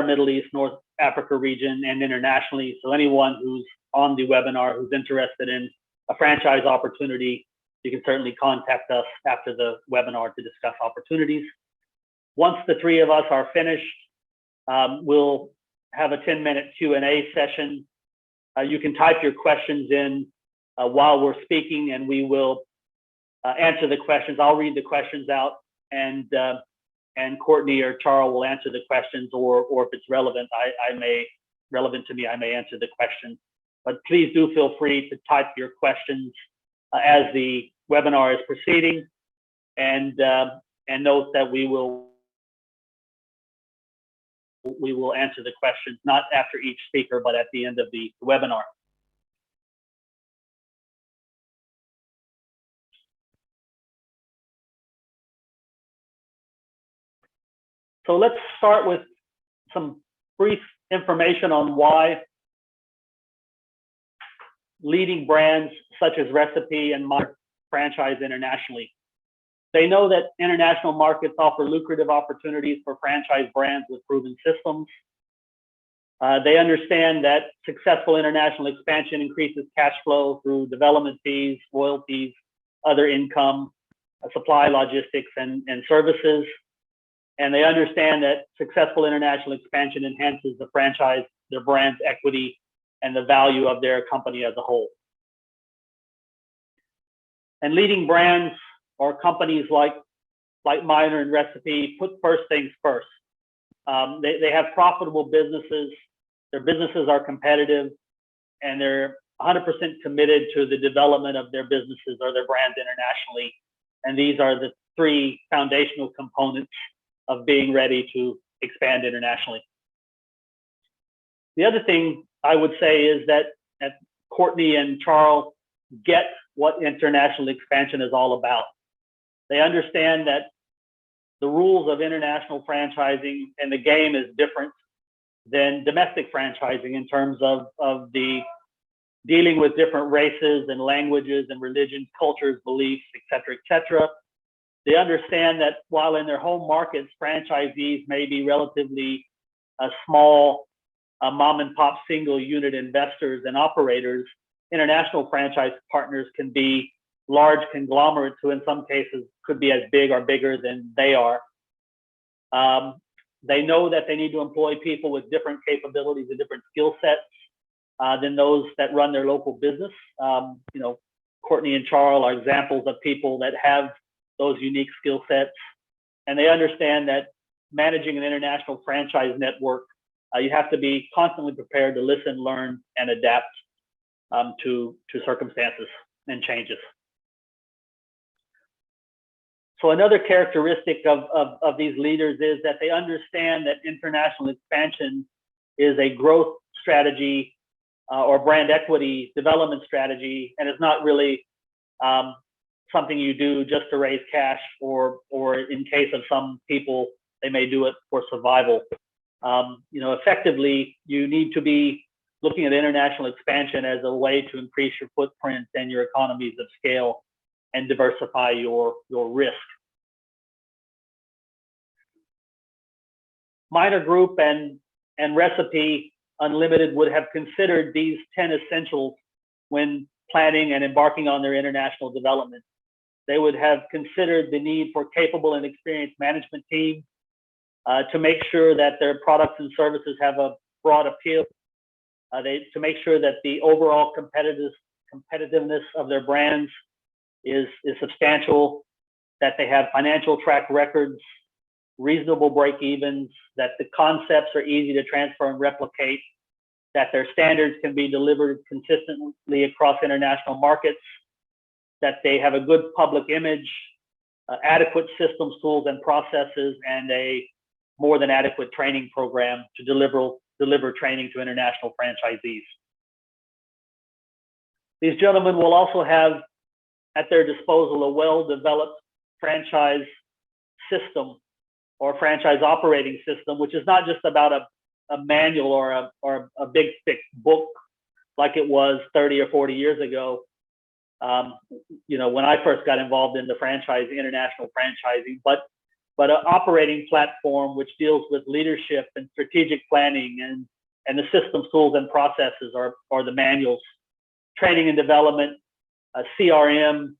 broader Middle East, North Africa region, and internationally. So anyone who's on the webinar who's interested in a franchise opportunity, you can certainly contact us after the webinar to discuss opportunities. Once the three of us are finished, we'll have a 10-minute Q&A session. You can type your questions in while we're speaking, and we will answer the questions. I'll read the questions out, and Courtney or Charles will answer the questions, or if it's relevant, relevant to me, I may answer the question. But please do feel free to type your questions as the webinar is proceeding, and note that we will answer the questions not after each speaker, but at the end of the webinar. So let's start with some brief information on why leading brands such as Recipe and Miner franchise internationally. They know that international markets offer lucrative opportunities for franchise brands with proven systems. They understand that successful international expansion increases cash flow through development fees, royalties, other income, supply, logistics, and services. And they understand that successful international expansion enhances the franchise, their brand's equity, and the value of their company as a whole. And leading brands or companies like Miner and Recipe put first things first. They have profitable businesses. Their businesses are competitive, and they're 100% committed to the development of their businesses or their brands internationally. And these are the three foundational components of being ready to expand internationally. The other thing I would say is that Courtney and Charles get what international expansion is all about. They understand that the rules of international franchising and the game is different than domestic franchising in terms of the dealing with different races and languages and religions, cultures, beliefs, et cetera. They understand that while in their home markets, franchisees may be relatively small mom and pop single unit investors and operators, international franchise partners can be large conglomerates who in some cases could be as big or bigger than they are. They know that they need to employ people with different capabilities and different skill sets than those that run their local business. Courtney and Charles are examples of people that have those unique skill sets. And they understand that managing an international franchise network, you have to be constantly prepared to listen, learn, and adapt to circumstances and changes. So another characteristic of these leaders is that they understand that international expansion is a growth strategy or brand equity development strategy, and it's not really something you do just to raise cash, or in case of some people, they may do it for survival. Effectively, you need to be looking at international expansion as a way to increase your footprint and your economies of scale and diversify your risk. Miner Group and Recipe Unlimited would have considered these 10 essentials when planning and embarking on their international development. They would have considered the need for capable and experienced management team to make sure that their products and services have a broad appeal, to make sure that the overall competitiveness of their brands is substantial, that they have financial track records, reasonable break-evens, that the concepts are easy to transfer and replicate, that their standards can be delivered consistently across international markets, that they have a good public image, adequate systems, tools, and processes, and a more than adequate training program to deliver training to international franchisees. These gentlemen will also have at their disposal a well-developed franchise system or franchise operating system, which is not just about a manual or a big thick book like it was 30 or 40 years ago. When I first got involved in the international franchising, but but an operating platform which deals with leadership and strategic planning, and the systems, tools, and processes are the manuals. Training and development, CRM,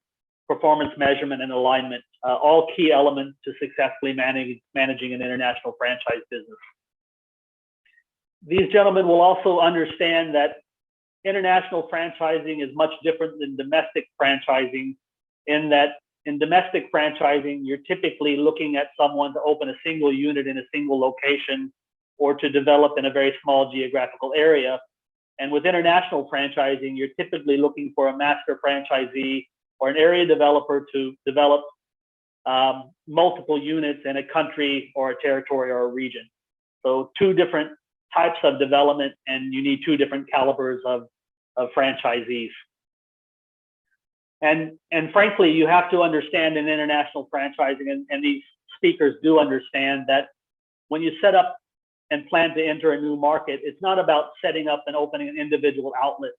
performance measurement, and alignment, all key elements to successfully managing an international franchise business. These gentlemen will also understand that international franchising is much different than domestic franchising, in that in domestic franchising, you're typically looking at someone to open a single unit in a single location or to develop in a very small geographical area. And with international franchising, you're typically looking for a master franchisee or an area developer to develop multiple units in a country or a territory or a region. So two different types of development, and you need two different calibers of franchisees. And frankly, you have to understand in international franchising, and these speakers do understand, that when you set up and plan to enter a new market, it's not about setting up and opening an individual outlet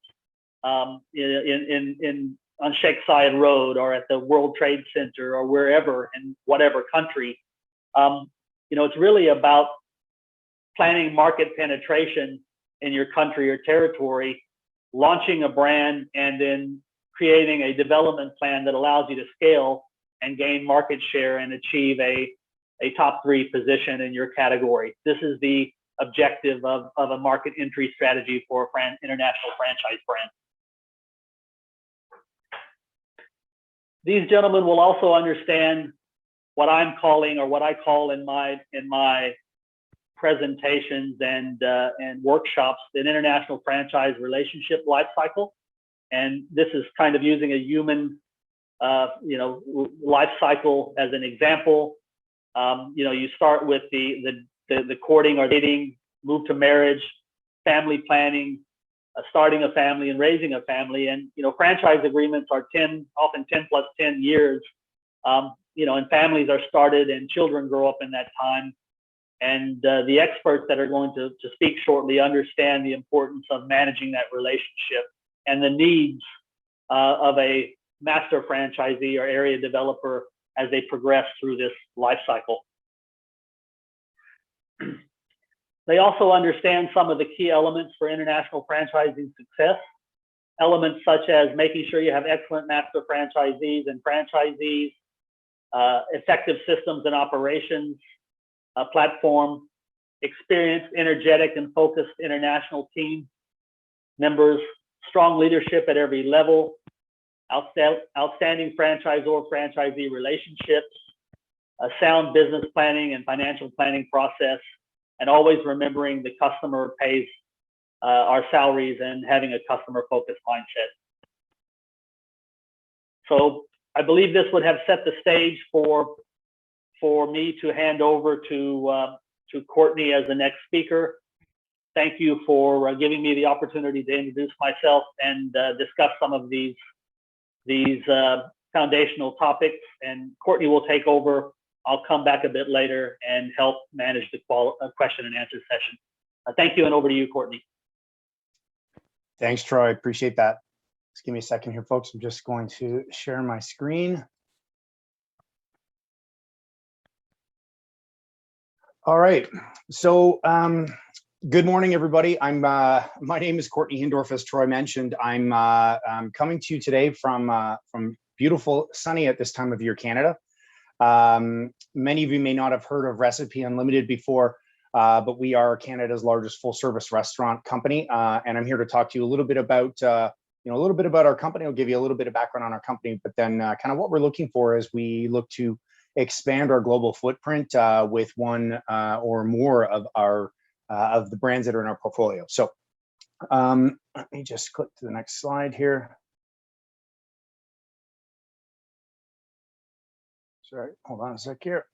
on Sheikh Zayed Road or at the World Trade Center or wherever in whatever country. It's really about planning market penetration in your country or territory, launching a brand, and then creating a development plan that allows you to scale and gain market share and achieve a top 3 position in your category. This is the objective of a market entry strategy for an international franchise brand. These gentlemen will also understand what I'm calling, or what I call in my presentations and workshops, an international franchise relationship life cycle. And this is kind of using a human life cycle as an example. You start with the courting or dating, move to marriage, family planning, starting a family, and raising a family. And franchise agreements are often 10 plus 10 years. And families are started and children grow up in that time. And the experts that are going to speak shortly understand the importance of managing that relationship and the needs of a master franchisee or area developer as they progress through this life cycle. They also understand some of the key elements for international franchising success. Elements such as making sure you have excellent master franchisees and franchisees, effective systems and operations, a platform, experienced, energetic, and focused international team members, strong leadership at every level, outstanding franchisor-franchisee relationships, a sound business planning and financial planning process, and always remembering the customer pays our salaries and having a customer-focused mindset. So I believe this would have set the stage for me to hand over to Courtney as the next speaker. Thank you for giving me the opportunity to introduce myself and discuss some of these foundational topics. And Courtney will take over. I'll come back a bit later and help manage the question and answer session. Thank you, and over to you, Courtney. Thanks, Troy. Appreciate that. Just give me a second here, folks. I'm just going to share my screen. All right. So good morning, everybody. My name is Courtney Hindorf, as Troy mentioned. I'm coming to you today from beautiful, sunny at this time of year, Canada. Many of you may not have heard of Recipe Unlimited before, but we are Canada's largest full-service restaurant company, and I'm here to talk to you a little bit about our company. I'll give you a little bit of background on our company, but then kind of what we're looking for as we look to expand our global footprint with one or more of the brands that are in our portfolio. So let me just click to the next slide here. Sorry, hold on a sec here.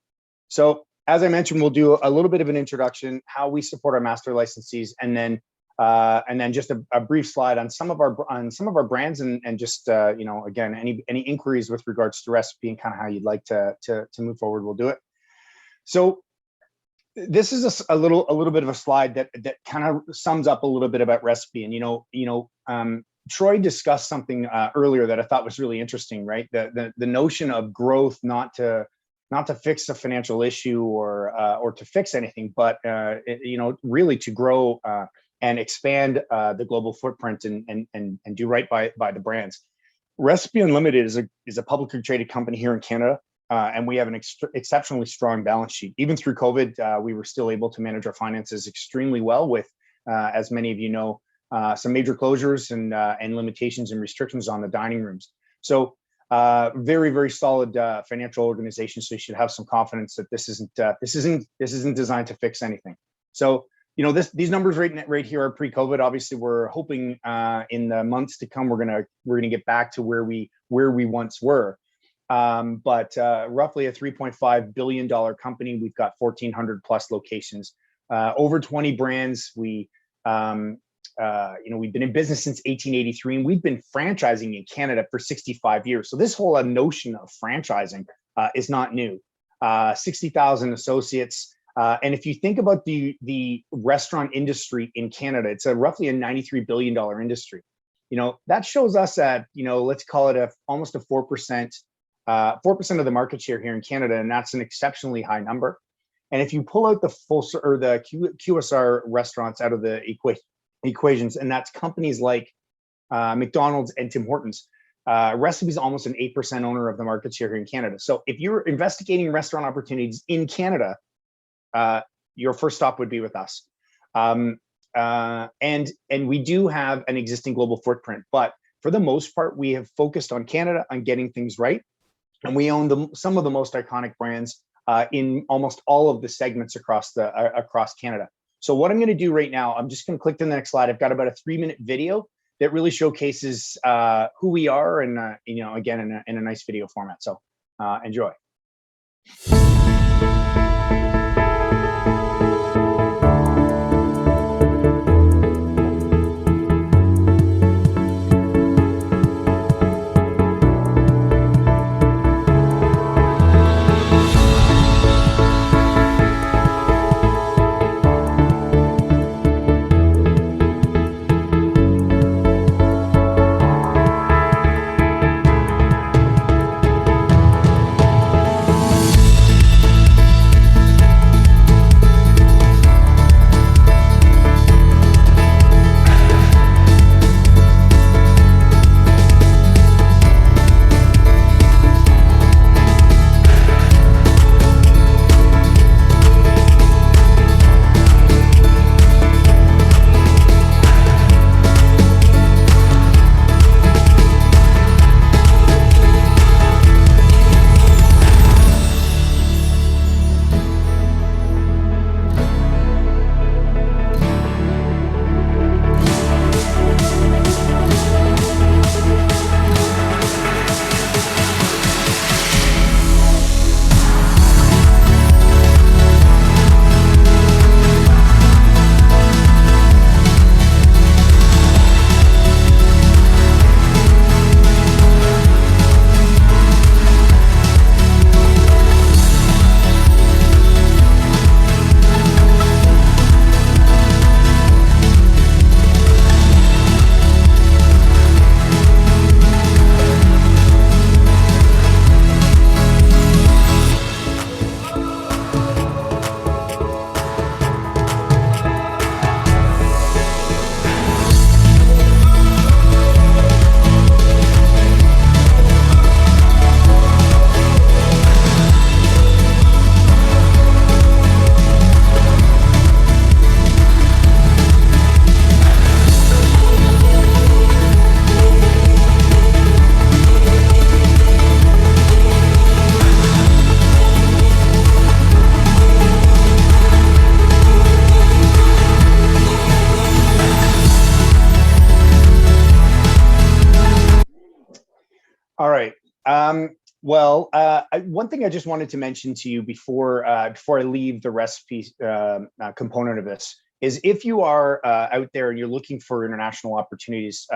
So as I mentioned, we'll do a little bit of an introduction, how we support our master licensees, and then just a brief slide on some of our brands, and just again, any inquiries with regards to Recipe and kind of how you'd like to move forward, we'll do it. So this is a little bit of a slide that kind of sums up a little bit about Recipe. And Troy discussed something earlier that I thought was really interesting, right? The notion of growth not to not to fix a financial issue or to fix anything, but really to grow and expand the global footprint and do right by the brands. Recipe Unlimited is a publicly traded company here in Canada, and we have an exceptionally strong balance sheet. Even through COVID, we were still able to manage our finances extremely well with, as many of you know, some major closures and limitations and restrictions on the dining rooms. So very, very solid financial organization. So you should have some confidence that this isn't designed to fix anything. So these numbers right here are pre-COVID. Obviously, we're hoping in the months to come we're gonna get back to where we once were. But roughly a $3.5 billion company. We've got 1,400 plus locations, over 20 brands. We've been in business since 1883, and we've been franchising in Canada for 65 years. So this whole notion of franchising is not new. 60,000 associates. And if you think about the restaurant industry in Canada, it's roughly a $93 billion industry. That shows us that, let's call it almost a 4% of the market share here in Canada, and that's an exceptionally high number. And if you pull out the QSR restaurants out of the equations, and that's companies like McDonald's and Tim Hortons, Recipe is almost an 8% owner of the market share here in Canada. So if you're investigating restaurant opportunities in Canada, your first stop would be with us. And we do have an existing global footprint, but for the most part, we have focused on Canada, on getting things right. And we own some of the most iconic brands in almost all of the segments across Canada. So what I'm going to do right now, I'm just going to click to the next slide. I've got about a 3-minute video that really showcases who we are, and again in a nice video format. So enjoy. All right. One thing I just wanted to mention to you before I leave the recipe component of this is, if you are out there and you're looking for international opportunities,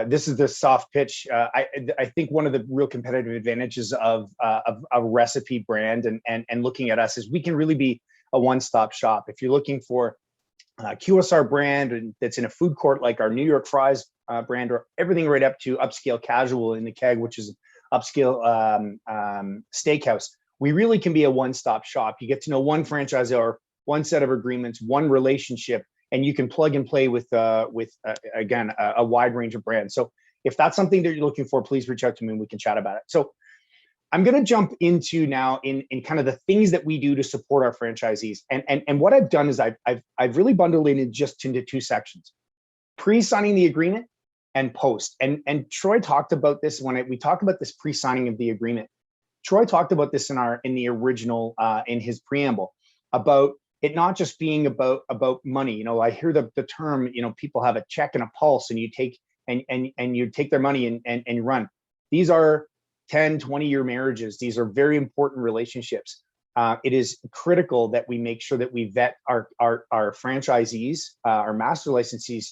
this is the soft pitch. I think one of the real competitive advantages of a recipe brand and looking at us is we can really be a one-stop shop. If you're looking for a QSR brand and that's in a food court like our New York Fries brand, or everything right up to upscale casual in the Keg, which is upscale steakhouse, we really can be a one-stop shop. You get to know one franchisor, one set of agreements, one relationship, and you can plug and play with again, a wide range of brands. So if that's something that you're looking for, please reach out to me and we can chat about it. So I'm going to jump into now in kind of the things that we do to support our franchisees. And what I've done is I've really bundled it into two sections: pre-signing the agreement and post. And Troy talked about this when we talked about this pre-signing of the agreement. Troy talked about this in the original in his preamble about it not just being about money. You know, I hear the term, you know, people have a check and a pulse, and you take and you take their money and you run. These are 10, 20-year marriages. These are very important relationships. It is critical that we make sure that we vet our franchisees, our master licensees,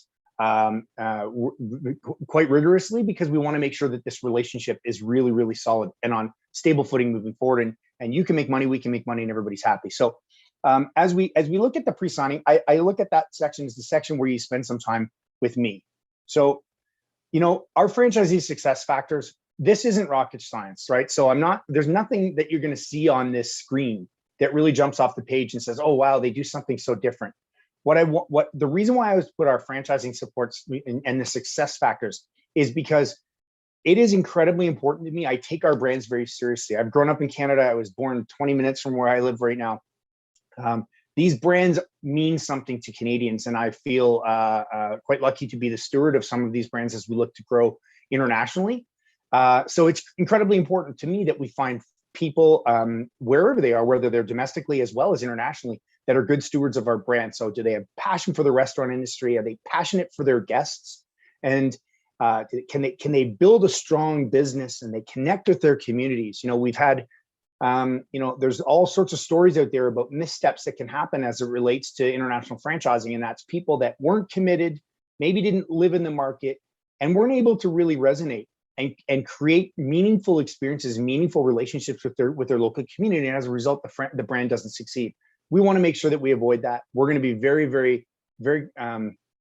quite rigorously, because we want to make sure that this relationship is really, really solid and on stable footing moving forward. And you can make money, we can make money, and everybody's happy. So as we look at the pre-signing, I look at that section as the section where you spend some time with me. So, you know, our franchisee success factors, this isn't rocket science, right? So there's nothing that you're going to see on this screen that really jumps off the page and says, oh, wow, they do something so different. The reason why I was put our franchising supports and the success factors is because it is incredibly important to me. I take our brands very seriously. I've grown up in Canada. I was born 20 minutes from where I live right now. These brands mean something to Canadians, and I feel quite lucky to be the steward of some of these brands as we look to grow internationally. So it's incredibly important to me that we find people wherever they are, whether they're domestically as well as internationally, that are good stewards of our brand. So do they have passion for the restaurant industry? Are they passionate for their guests? And can they build a strong business, and they connect with their communities? You know, we've had, you know, there's all sorts of stories out there about missteps that can happen as it relates to international franchising. And that's people that weren't committed, maybe didn't live in the market, and weren't able to really resonate and create meaningful experiences, meaningful relationships with their local community. And as a result, the brand doesn't succeed. We want to make sure that we avoid that. We're going to be very, very, very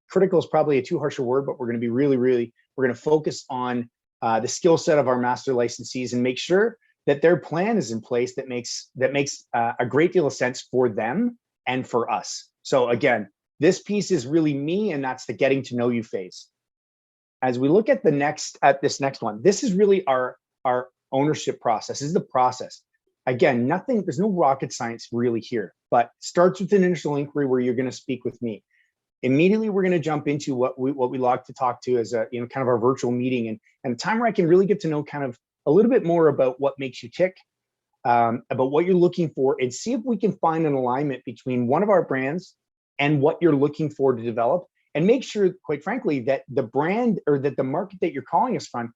critical is probably a too harsh a word, but we're going to be really, really, we're going to focus on the skill set of our master licensees and make sure that their plan is in place that makes a great deal of sense for them and for us. So again, this piece is really me, and that's the getting to know you phase. As we look at this next one, this is really our ownership process. This is the process. Again, there's no rocket science really here, but starts with an initial inquiry where you're going to speak with me. Immediately, we're going to jump into what we like to talk to as kind of our virtual meeting, and a time where I can really get to know kind of a little bit more about what makes you tick, about what you're looking for, and see if we can find an alignment between one of our brands and what you're looking for to develop. And make sure, quite frankly, that the brand or that the market that you're calling us from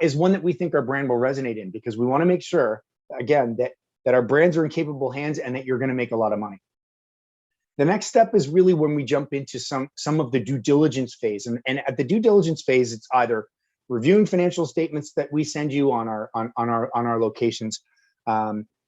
is one that we think our brand will resonate in, because we want to make sure, again, that our brands are in capable hands and that you're going to make a lot of money. The next step is really when we jump into some of the due diligence phase. And at the due diligence phase, it's either reviewing financial statements that we send you on our locations,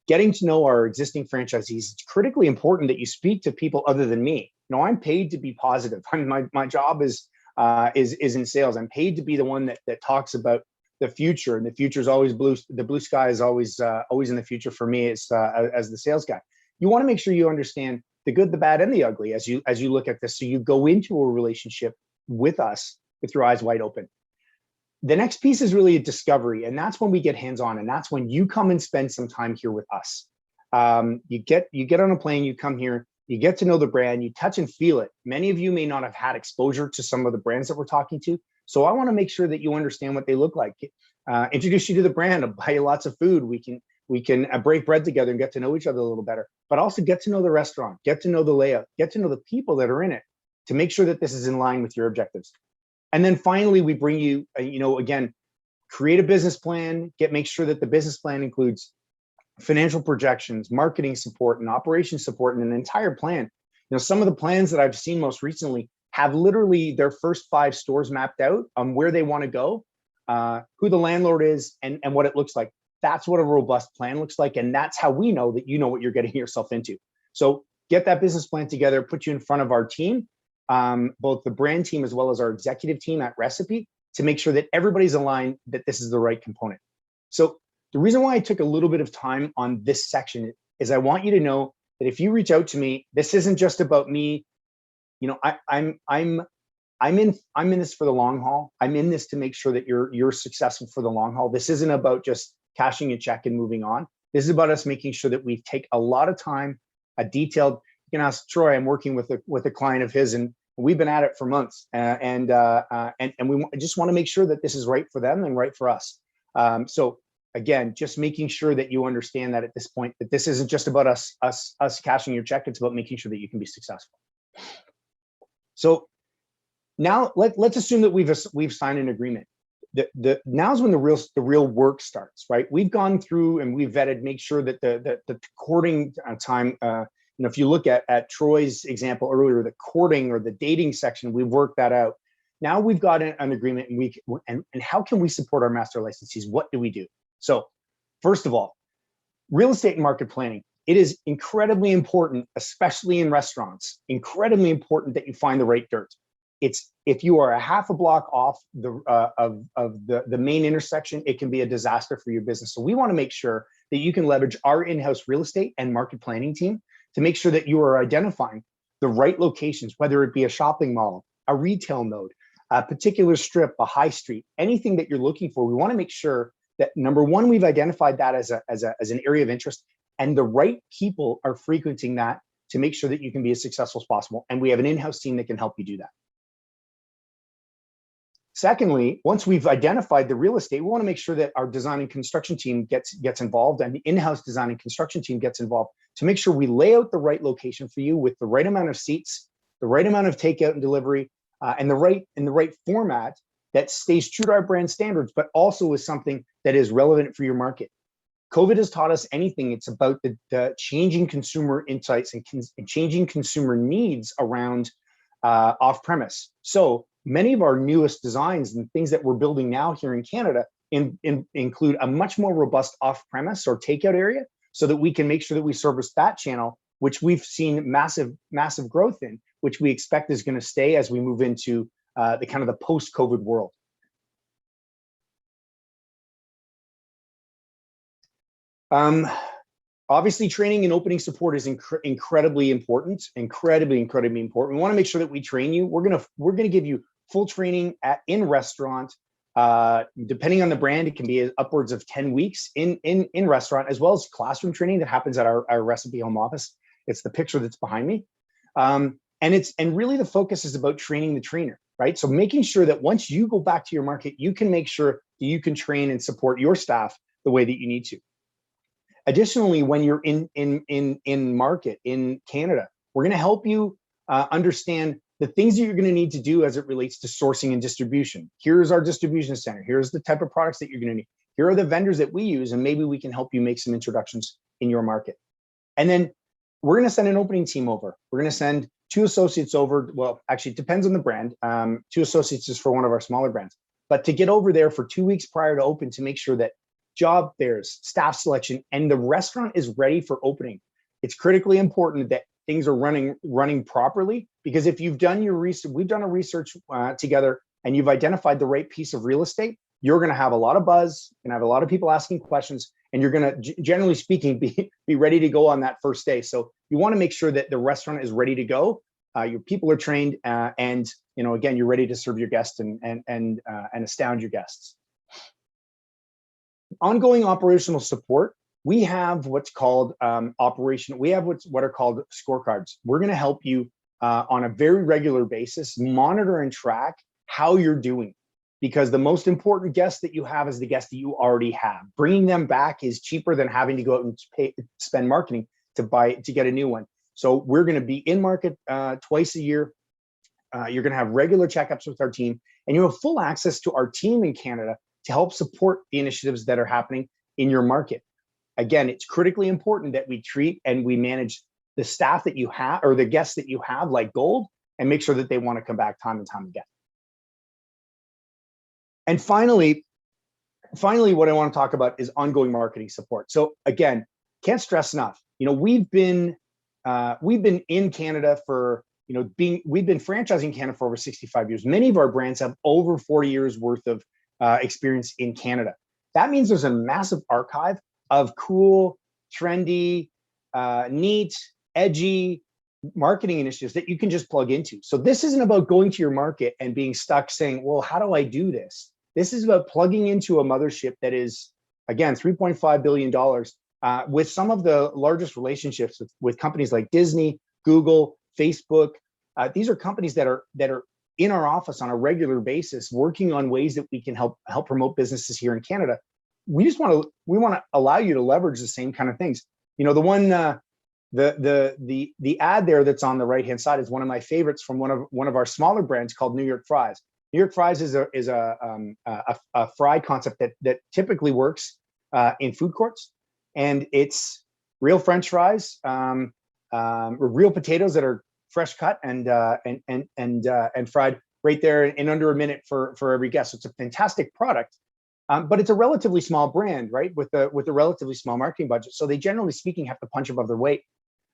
getting to know our existing franchisees. It's critically important that you speak to people other than me. You know, I'm paid to be positive. My job is in sales. I'm paid to be the one that talks about the future, and the future is always blue. The blue sky is always in the future for me as the sales guy. You want to make sure you understand the good, the bad, and the ugly as you look at this. So you go into a relationship with us with your eyes wide open. The next piece is really a discovery, and that's when we get hands-on, and that's when you come and spend some time here with us. You get on a plane, you come here, you get to know the brand, you touch and feel it. Many of you may not have had exposure to some of the brands that we're talking to, so I want to make sure that you understand what they look like. Introduce you to the brand, I'll buy you lots of food. We can break bread together and get to know each other a little better, but also get to know the restaurant, get to know the layout, get to know the people that are in it, to make sure that this is in line with your objectives. And then finally, we bring you, again, create a business plan, make sure that the business plan includes financial projections, marketing support, and operations support, and an entire plan. You know, some of the plans that I've seen most recently have literally their first 5 stores mapped out on where they want to go, who the landlord is, and what it looks like. That's what a robust plan looks like, and that's how we know that you know what you're getting yourself into. So get that business plan together, put you in front of our team, both the brand team as well as our executive team at Recipe, to make sure that everybody's aligned, that this is the right component. So The reason why I took a little bit of time on this section is I want you to know that if you reach out to me, this isn't just about me. You know, I'm in this for the long haul. I'm in this to make sure that you're successful for the long haul. This isn't about just cashing a check and moving on. This is about us making sure that we take a lot of time, a detailed. You can ask Troy. I'm working with a client of his, and we've been at it for months, and we just want to make sure that this is right for them and right for us. So again, just making sure that you understand that at this point, that this isn't just about us cashing your check. It's about making sure that you can be successful. So now let's assume that we've signed an agreement. Now's when the real work starts, right? We've gone through and we've vetted, make sure that the courting time. You know, if you look at Troy's example earlier, the courting or the dating section, we've worked that out. Now we've got an agreement, and how can we support our master licensees? What do we do? So, first of all, real estate and market planning. It is incredibly important, especially in restaurants, incredibly important that you find the right dirt. It's if you are a half a block off the main intersection, it can be a disaster for your business. So we want to make sure that you can leverage our in-house real estate and market planning team to make sure that you are identifying the right locations, whether it be a shopping mall, a retail node, a particular strip, a high street, anything that you're looking for. We want to make sure that, number one, we've identified that as an area of interest, and the right people are frequenting that to make sure that you can be as successful as possible. And we have an in-house team that can help you do that. Secondly, once we've identified the real estate, we want to make sure that our design and construction team gets involved, and the in-house design and construction team gets involved to make sure we lay out the right location for you with the right amount of seats, the right amount of takeout and delivery, and the right format that stays true to our brand standards, but also is something that is relevant for your market. COVID has taught us anything. It's about the changing consumer insights and changing consumer needs around off-premise. So many of our newest designs and things that we're building now here in Canada include a much more robust off-premise or takeout area, so that we can make sure that we service that channel, which we've seen massive growth in, which we expect is going to stay as we move into the kind of the post-COVID world. Obviously, training and opening support is incredibly important. Incredibly important. We want to make sure that we train you. We're gonna give you full training in restaurant. Depending on the brand, it can be upwards of 10 weeks in restaurant, as well as classroom training that happens at our recipe home office. It's the picture that's behind me. And really the focus is about training the trainer, right? So making sure that once you go back to your market, you can make sure that you can train and support your staff the way that you need to. Additionally, when you're in market in Canada, we're going to help you understand the things that you're going to need to do as it relates to sourcing and distribution. Here's our distribution center. Here's the type of products that you're going to need. Here are the vendors that we use, and maybe we can help you make some introductions in your market. And then we're going to send an opening team over. We're going to send 2 associates over. Well, actually, it depends on the brand. 2 associates is for one of our smaller brands. But to get over there for 2 weeks prior to open to make sure that job fairs, staff selection, and the restaurant is ready for opening. It's critically important that things are running properly, because if you've done your research, we've done a research together, and you've identified the right piece of real estate, you're going to have a lot of buzz and have a lot of people asking questions, and you're going to, generally speaking, be ready to go on that first day. So you want to make sure that the restaurant is ready to go, your people are trained, and again, you're ready to serve your guests and astound your guests. Ongoing operational support. We have what's called we have what are called scorecards. We're going to help you on a very regular basis monitor and track how you're doing, because the most important guest that you have is the guest that you already have. Bringing them back is cheaper than having to go out and spend marketing to get a new one. So we're going to be in market twice a year. You're going to have regular checkups with our team, and you have full access to our team in Canada to help support the initiatives that are happening in your market. Again, it's critically important that we treat and we manage the staff that you have, or the guests that you have, like gold, and make sure that they want to come back time and time again. And finally, what I want to talk about is ongoing marketing support. So again, can't stress enough. We've been in Canada for, we've been franchising Canada for over 65 years. Many of our brands have over 40 years worth of experience in Canada. That means there's a massive archive of cool, trendy, neat, edgy marketing initiatives that you can just plug into. So this isn't about going to your market and being stuck saying, well, how do I do this? This is about plugging into a mothership that is, again, $3.5 billion with some of the largest relationships with companies like Disney, Google, Facebook. These are companies that are in our office on a regular basis, working on ways that we can help promote businesses here in Canada. We want to allow you to leverage the same kind of things. You know, the one the ad there that's on the right hand side is one of my favorites from one of our smaller brands called New York Fries. New York Fries is a fry concept that typically works in food courts, and it's real French fries, real potatoes that are fresh cut and fried right there in under a minute for every guest. So it's a fantastic product, but it's a relatively small brand, right? With a relatively small marketing budget. So they, generally speaking, have to punch above their weight.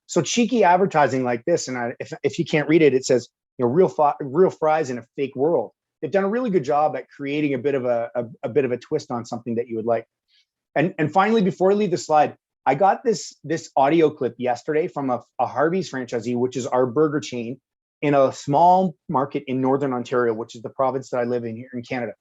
So cheeky advertising like this, and if you can't read it, it says, you know, real fries in a fake world. They've done a really good job at creating a bit of a twist on something that you would like. And finally, before I leave the slide, I got this audio clip yesterday from a Harvey's franchisee, which is our burger chain in a small market in Northern Ontario, which is the province that I live in here in Canada.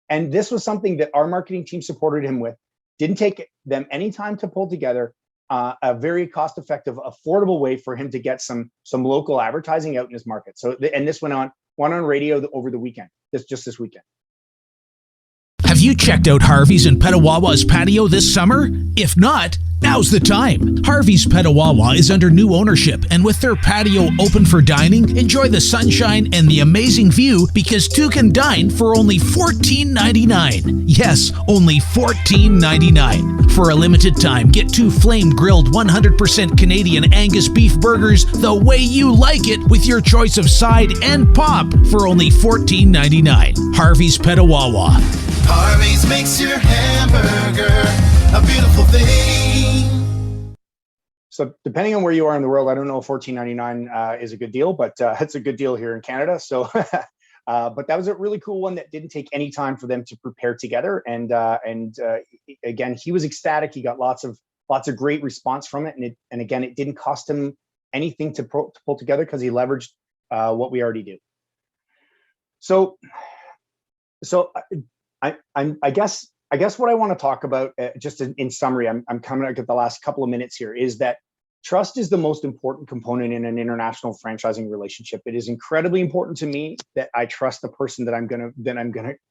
And this was something that our marketing team supported him with. Didn't take them any time to pull together a very cost-effective, affordable way for him to get some local advertising out in his market. So, and this went on radio over the weekend, just this weekend. Have you checked out Harvey's and Petawawa's patio this summer? If not, now's the time. Harvey's Petawawa is under new ownership, and with their patio open for dining, enjoy the sunshine and the amazing view because two can dine for only $14.99. Yes, only $14.99. For a limited time, get two flame-grilled 100% Canadian Angus beef burgers the way you like it with your choice of side and pop for only $14.99. Harvey's Petawawa. Harvey's makes your hamburger a beautiful thing. So depending on where you are in the world, I don't know if $14.99 is a good deal, but it's a good deal here in Canada. So, but that was a really cool one that didn't take any time for them to prepare together. And again, he was ecstatic. He got lots of great response from it. And again, it didn't cost him anything to pull together because he leveraged what we already do. So I guess what I want to talk about, just in summary, I'm coming out at the last couple of minutes here, is that trust is the most important component in an international franchising relationship. It is incredibly important to me that I trust the person that I'm gonna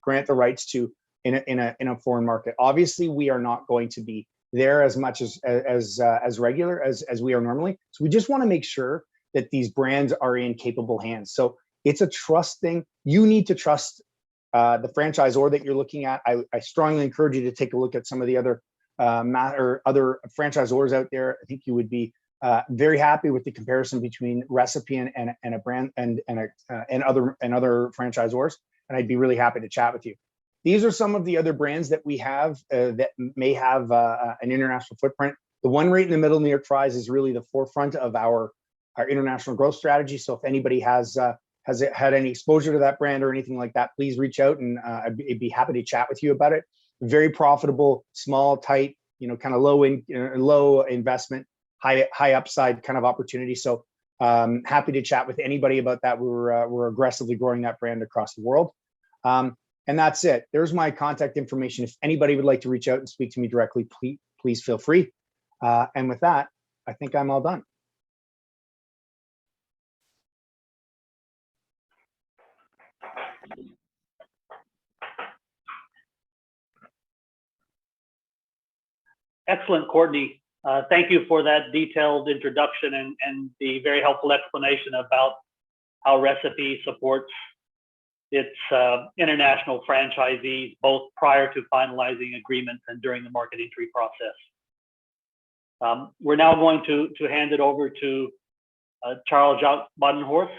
grant the rights to in a foreign market. Obviously, we are not going to be there as much as regular as we are normally. So we just want to make sure that these brands are in capable hands. So it's a trust thing. You need to trust the franchisor that you're looking at. I strongly encourage you to take a look at some of the other other franchisors out there. I think you would be very happy with the comparison between Recipe and a brand and other franchisors. And I'd be really happy to chat with you. These are some of the other brands that we have that may have an international footprint. The one right in the middle, New York Fries, is really the forefront of our international growth strategy. So if anybody has had any exposure to that brand or anything like that, please reach out and I'd be happy to chat with you about it. Very profitable, small, tight, kind of low investment, high upside kind of opportunity. So happy to chat with anybody about that. We're aggressively growing that brand across the world. And that's it. There's my contact information. If anybody would like to reach out and speak to me directly, please feel free. And with that, I think I'm all done. Excellent, Courtney. Thank you for that detailed introduction and the very helpful explanation about how Recipe supports its international franchisees, both prior to finalizing agreements and during the market entry process. We're now going to hand it over to Charles Bodenhorst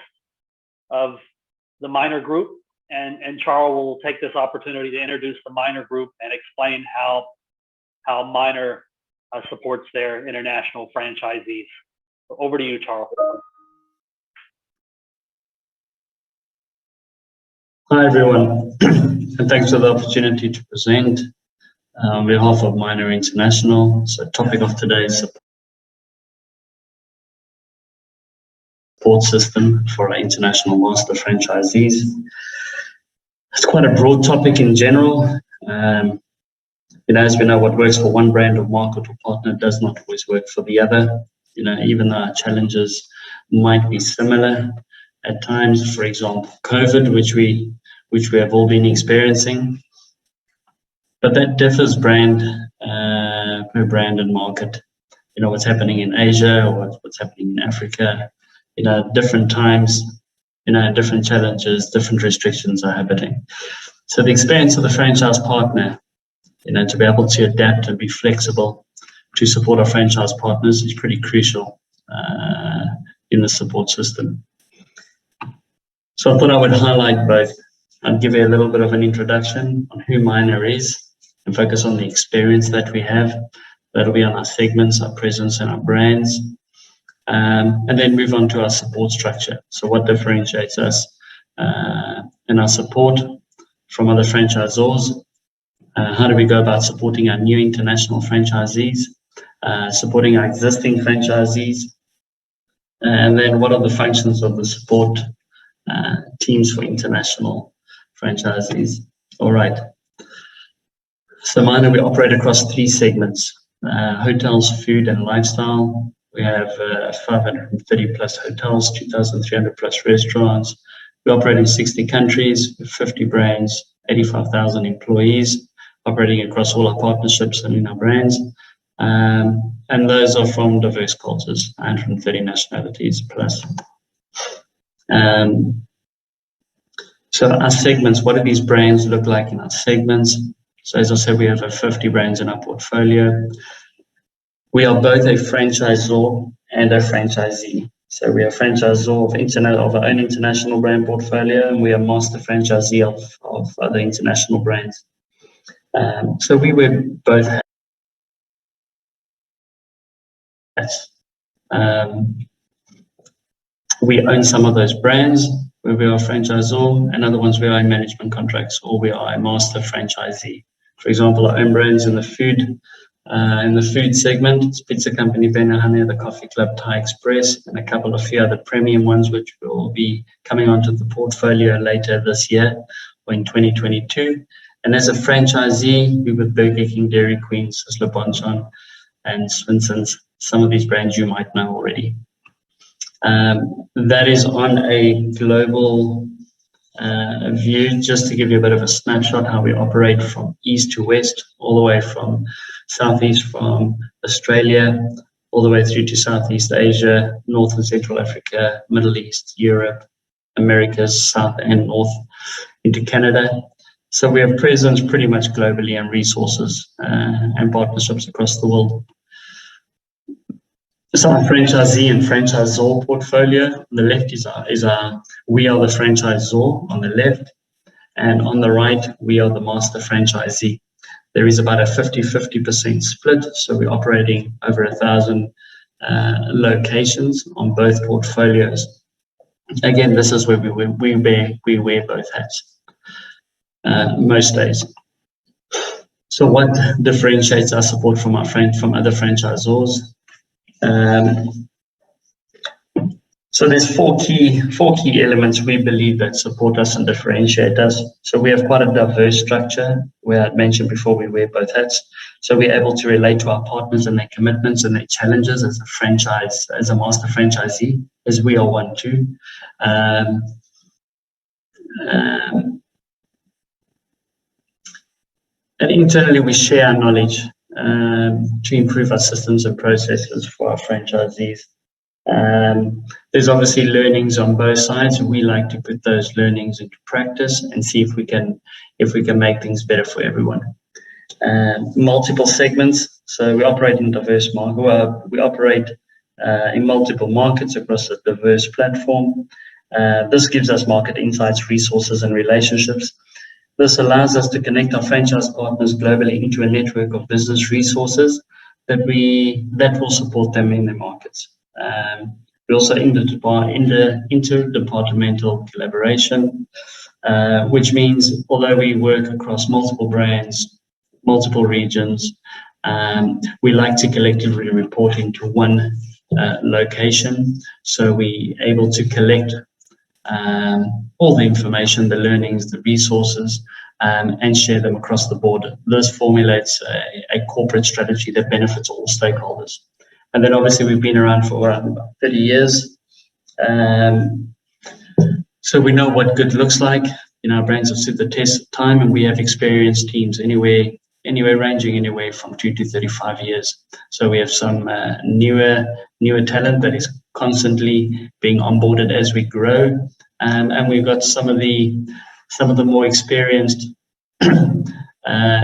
of the Minor Group, and Charles will take this opportunity to introduce the Minor Group and explain how Minor supports their international franchisees. Over to you, Charles. Hi, everyone, and thanks for the opportunity to present. On behalf of Minor International, so topic of today's support system for our international master franchisees. It's quite a broad topic in general. As we know, what works for one brand or market or partner does not always work for the other. Even though our challenges might be similar at times, for example, COVID, which we have all been experiencing, but that differs brand per brand and market. What's happening in Asia or what's happening in Africa, different times, different challenges, different restrictions are happening. So the experience of the franchise partner, to be able to adapt and be flexible to support our franchise partners is pretty crucial in the support system. So I thought I would highlight both. I'll give you a little bit of an introduction on who Minor is and focus on the experience that we have. That'll be on our segments, our presence, and our brands. And then move on to our support structure. So what differentiates us in our support from other franchisors? How do we go about supporting our new international franchisees, supporting our existing franchisees, and then what are the functions of the support teams for international franchisees? All right. So Minor, we operate across 3 segments, hotels, food, and lifestyle. We have 530 plus hotels, 2,300 plus restaurants. We operate in 60 countries, with 50 brands, 85,000 employees, operating across all our partnerships and in our brands. And those are from diverse cultures, 130 nationalities plus. So our segments, what do these brands look like in our segments? So as I said, we have 50 brands in our portfolio. We are both a franchisor and a franchisee. So we are franchisor of our own international brand portfolio, and we are master franchisee of other international brands. So we wear both hats. We own some of those brands where we are franchisor, and other ones we are in management contracts or we are a master franchisee. For example, our own brands in the food segment, it's Pizza Company, Benahane, the Coffee Club, Thai Express, and a couple of few other premium ones which will be coming onto the portfolio later this year or in 2022. And as a franchisee, we with Burger King, Dairy Queen, Sizzler Bonchon, and Swenson's. Some of these brands you might know already. That is on a global view, just to give you a bit of a snapshot how we operate from east to west, all the way from southeast, from Australia, all the way through to Southeast Asia, North and Central Africa, Middle East, Europe, Americas, South and North, into Canada. So we have presence pretty much globally and resources and partnerships across the world. So our franchisee and franchisor portfolio, on the left we are the franchisor on the left, and on the right, we are the master franchisee. There is about a 50-50% split, so we're operating over 1,000 locations on both portfolios. Again, this is where we wear both hats most days. So what differentiates our support from other franchisors? So there's four key elements we believe that support us and differentiate us. So we have quite a diverse structure, where I'd mentioned before we wear both hats. So we're able to relate to our partners and their commitments and their challenges as a master franchisee, as we are one too. And internally, we share our knowledge to improve our systems and processes for our franchisees. There's obviously learnings on both sides. We like to put those learnings into practice and see if we can make things better for everyone. Multiple segments. So we operate in diverse markets. We operate in multiple markets across a diverse platform. This gives us market insights, resources, and relationships. This allows us to connect our franchise partners globally into a network of business resources that will support them in their markets. We also interdepartmental collaboration, which means although we work across multiple brands, multiple regions. We like to collectively report into one location, so we're able to collect all the information, the learnings, the resources, and share them across the board. This formulates a corporate strategy that benefits all stakeholders. And then obviously we've been around for around about 30 years. So we know what good looks like. Our brands have stood the test of time, and we have experienced teams ranging anywhere from 2 to 35 years. So we have some newer talent that is constantly being onboarded as we grow, and we've got some of the more experienced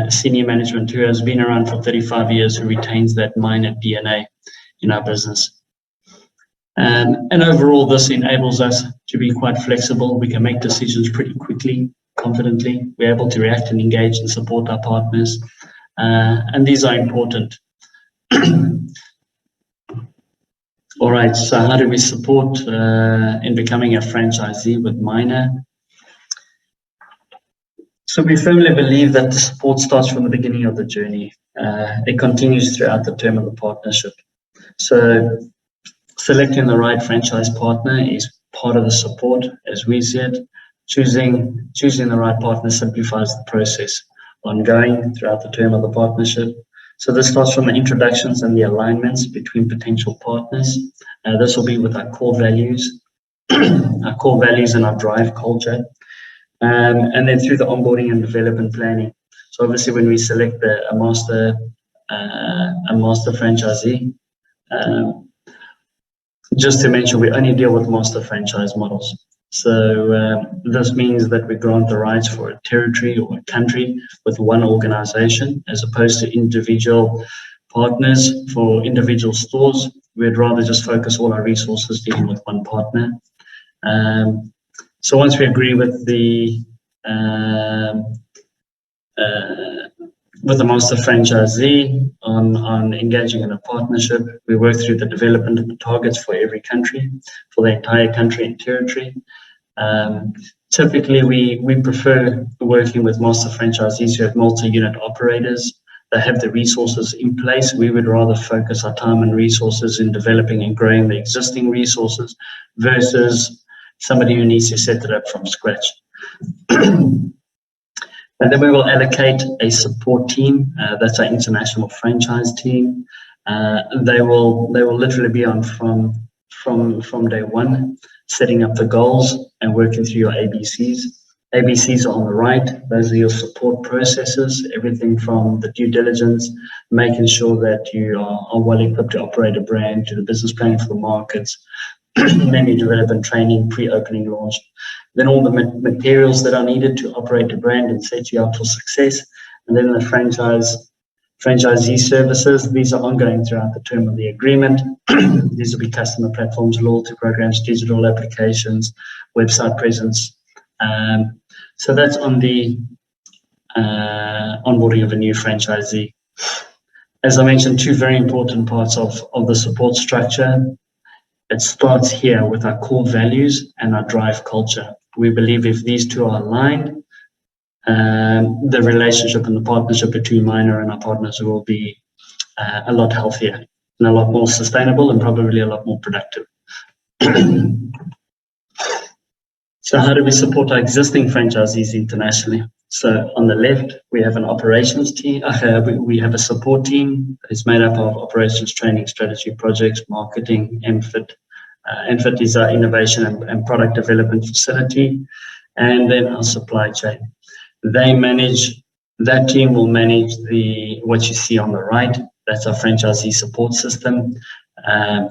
senior management who has been around for 35 years, who retains that Minor DNA in our business. And overall, this enables us to be quite flexible. We can make decisions pretty quickly, confidently. We're able to react and engage and support our partners. And these are important. All right, so how do we support in becoming a franchisee with Minor? So we firmly believe that the support starts from the beginning of the journey. It continues throughout the term of the partnership. So selecting the right franchise partner is part of the support, as we see it. Choosing the right partner simplifies the process ongoing throughout the term of the partnership. So this starts from the introductions and the alignments between potential partners. This will be with our core values, and our drive culture, and then through the onboarding and development planning. So obviously, when we select a master franchisee, just to mention, we only deal with master franchise models. So this means that we grant the rights for a territory or a country with one organization, as opposed to individual partners for individual stores. We'd rather just focus all our resources dealing with one partner. So once we agree with the master franchisee on engaging in a partnership, we work through the development of the targets for every country, for the entire country and territory. Typically, we prefer working with master franchisees who have multi-unit operators that have the resources in place. We would rather focus our time and resources in developing and growing the existing resources versus somebody who needs to set it up from scratch. And then we will allocate a support team. That's our international franchise team. They will literally be on from day one, setting up the goals and working through your ABCs. ABCs are on the right. Those are your support processes, everything from the due diligence, making sure that you are well equipped to operate a brand, to the business planning for the markets, menu development, training, pre-opening launch. Then all the materials that are needed to operate a brand and set you up for success. And then the franchisee services. These are ongoing throughout the term of the agreement. These will be customer platforms, loyalty programs, digital applications, website presence. So that's on the onboarding of a new franchisee. As I mentioned, two very important parts of the support structure. It starts here with our core values and our drive culture. We believe if these two are aligned, the relationship and the partnership between Minor and our partners will be a lot healthier and a lot more sustainable and probably a lot more productive. So how do we support our existing franchisees internationally? So on the left, we have an operations team. We have a support team. It's made up of operations, training, strategy, projects, marketing, MFIT. MFIT is our innovation and product development facility. And then our supply chain. That team will manage what you see on the right. That's our franchisee support system.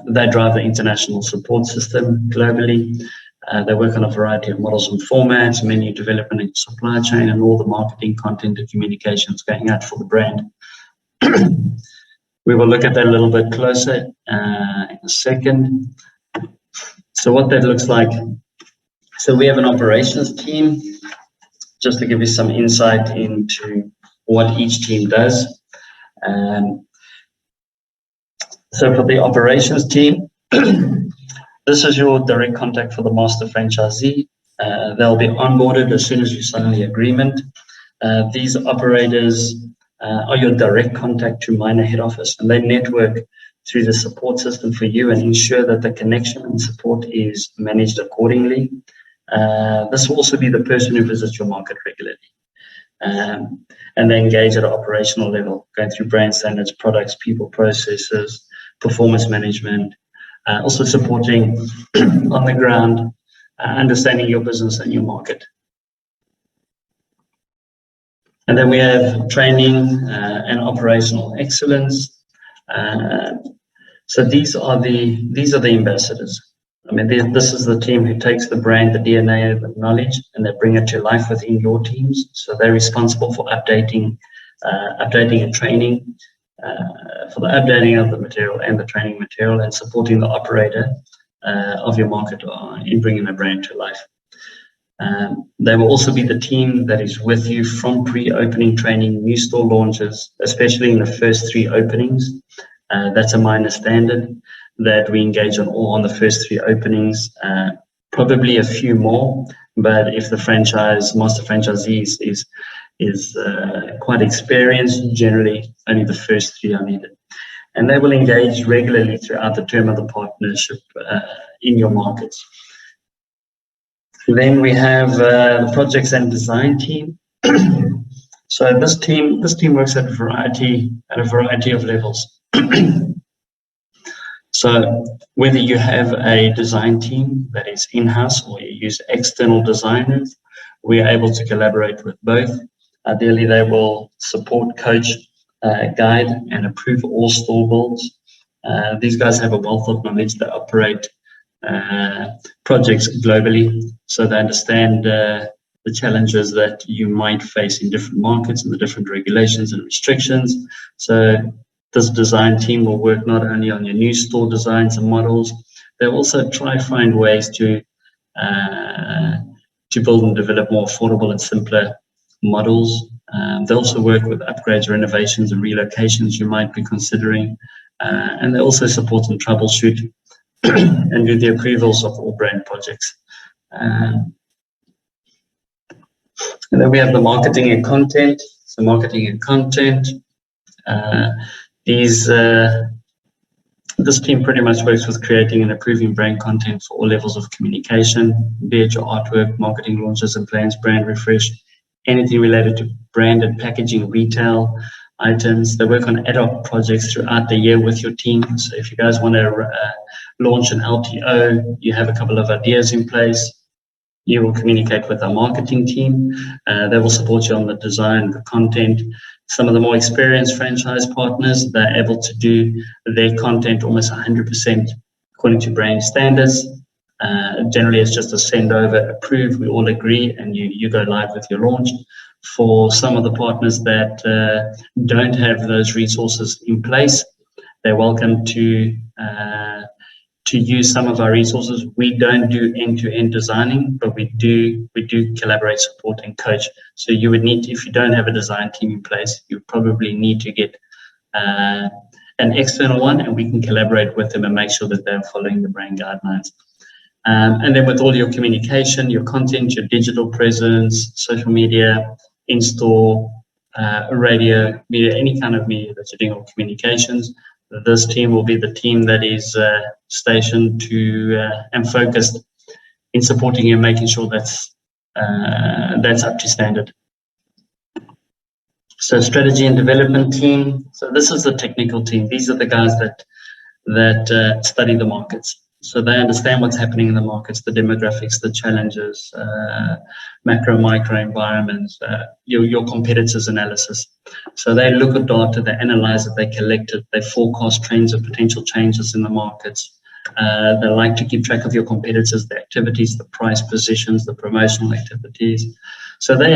They drive the international support system globally. They work on a variety of models and formats, menu development and supply chain, and all the marketing, content, and communications going out for the brand. We will look at that a little bit closer in a second. So what that looks like. So we have an operations team, just to give you some insight into what each team does. So for the operations team, this is your direct contact for the master franchisee. They'll be onboarded as soon as you sign the agreement. These operators are your direct contact to minor head office, and they network through the support system for you and ensure that the connection and support is managed accordingly. This will also be the person who visits your market regularly. And they engage at an operational level, going through brand standards, products, people, processes, performance management, also supporting on the ground, understanding your business and your market. And then we have training and operational excellence. So these are the ambassadors. I mean, this is the team who takes the brand, the DNA, the knowledge, and they bring it to life within your teams. So they're responsible for updating and training, for the updating of the material and the training material, and supporting the operator of your market in bringing the brand to life. They will also be the team that is with you from pre-opening training, new store launches, especially in the first 3 openings. That's a minor standard that we engage on the first 3 openings, probably a few more, but if the master franchisee is quite experienced, generally only the first 3 are needed. And they will engage regularly throughout the term of the partnership in your markets. Then we have the projects and design team. So this team works at a variety of levels. So whether you have a design team that is in-house or you use external designers, we are able to collaborate with both. Ideally, they will support, coach, guide, and approve all store builds. These guys have a wealth of knowledge. They operate projects globally, so they understand the challenges that you might face in different markets and the different regulations and restrictions. So this design team will work not only on your new store designs and models, they'll also try to find ways to build and develop more affordable and simpler models. They also work with upgrades, renovations, and relocations you might be considering. And they also support and troubleshoot and do the approvals of all brand projects. And then we have the marketing and content. So marketing and content. This team pretty much works with creating and approving brand content for all levels of communication, be it your artwork, marketing launches and plans, brand refresh, anything related to brand and packaging, retail items. They work on ad hoc projects throughout the year with your team. So if you guys want to launch an LTO, you have a couple of ideas in place, you will communicate with our marketing team. They will support you on the design, the content. Some of the more experienced franchise partners, they're able to do their content almost 100% according to brand standards. Generally, it's just a send over, approve, we all agree, and you go live with your launch. For some of the partners that don't have those resources in place, they're welcome to use some of our resources. We don't do end-to-end designing, but we do collaborate, support, and coach. So you would need to, if you don't have a design team in place, you probably need to get an external one, and we can collaborate with them and make sure that they're following the brand guidelines. And then with all your communication, your content, your digital presence, social media, in-store, radio, media, any kind of media that you're doing or communications, this team will be the team that is stationed to and focused in supporting you and making sure that's up to standard. So strategy and development team. So this is the technical team. These are the guys that study the markets. So they understand what's happening in the markets, the demographics, the challenges, macro, micro environments, your competitors analysis. So they look at data, they analyze it, they collect it, they forecast trends and potential changes in the markets. They like to keep track of your competitors, the activities, the price positions, the promotional activities. So they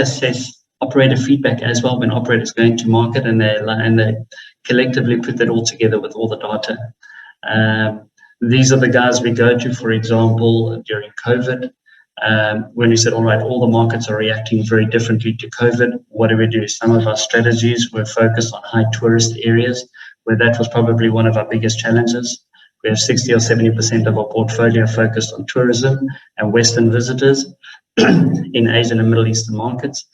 assess operator feedback as well when operators going to market, and they collectively put that all together with all the data. These are the guys we go to, for example, during COVID, when we said, all right, all the markets are reacting very differently to COVID. What do we do? Some of our strategies were focused on high tourist areas, where that was probably one of our biggest challenges. We have 60 or 70% of our portfolio focused on tourism and Western visitors in Asian and Middle Eastern markets.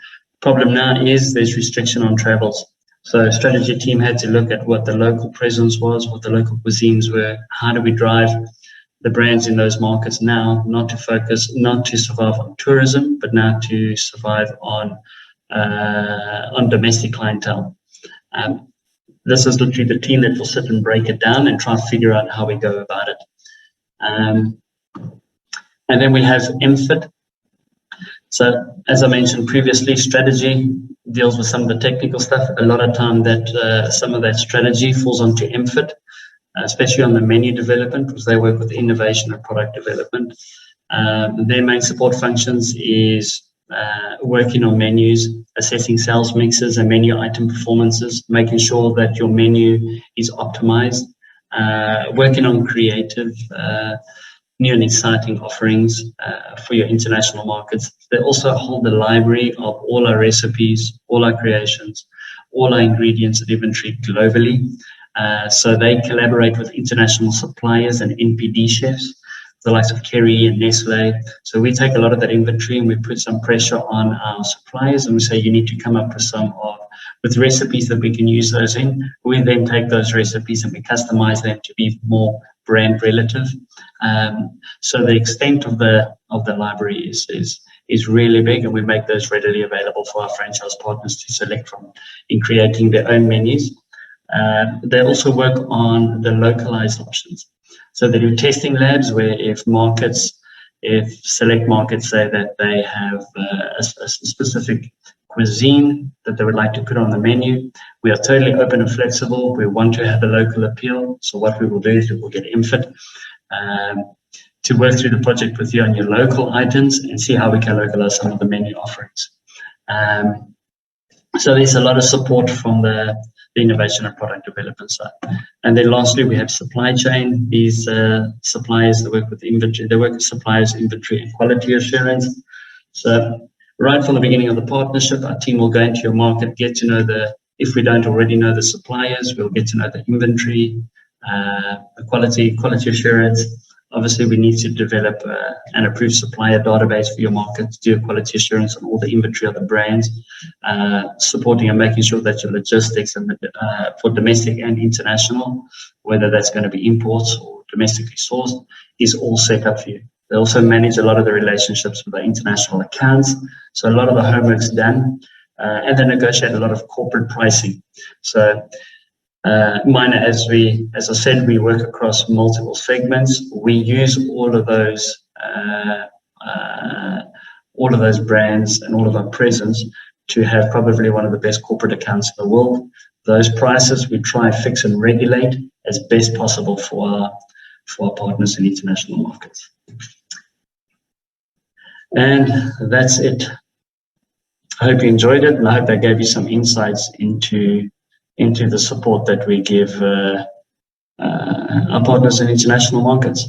Problem now is there's restriction on travels. So strategy team had to look at what the local presence was, what the local cuisines were, how do we drive the brands in those markets now, not to survive on tourism, but now to survive on domestic clientele. This is literally the team that will sit and break it down and try and figure out how we go about it. And then we have MFIT. So as I mentioned previously, strategy deals with some of the technical stuff. A lot of time that some of that strategy falls onto MFIT, especially on the menu development, because they work with innovation and product development. Their main support functions is working on menus, assessing sales mixes and menu item performances, making sure that your menu is optimized, working on creative, new and exciting offerings for your international markets. They also hold the library of all our recipes, all our creations, all our ingredients and inventory globally. So they collaborate with international suppliers and NPD chefs, the likes of Kerry and Nestle. So we take a lot of that inventory and we put some pressure on our suppliers and we say, you need to come up with recipes that we can use those in. We then take those recipes and we customize them to be more brand relative. So the extent of the library is really big, and we make those readily available for our franchise partners to select from in creating their own menus. They also work on the localized options. So they do testing labs where if select markets say that they have a specific cuisine that they would like to put on the menu, we are totally open and flexible. We want to have a local appeal. So what we will do is we will get MFIT to work through the project with you on your local items and see how we can localize some of the menu offerings. So there's a lot of support from the innovation and product development side. And then lastly, we have supply chain. These suppliers that work with inventory, they work with suppliers, inventory and quality assurance. So right from the beginning of the partnership, our team will go into your market, get to know if we don't already know the suppliers, we'll get to know the inventory, the quality assurance. Obviously, we need to develop an approved supplier database for your market to do a quality assurance on all the inventory of the brands, supporting and making sure that your logistics and for domestic and international, whether that's going to be imports or domestically sourced, is all set up for you. They also manage a lot of the relationships with our international accounts. So a lot of the homework's done, and they negotiate a lot of corporate pricing. So Minor, as I said, we work across multiple segments. We use all of those brands and all of our presence to have probably one of the best corporate accounts in the world. Those prices we try and fix and regulate as best possible for our partners in international markets. And that's it. I hope you enjoyed it, and I hope that gave you some insights into the support that we give our partners in international markets.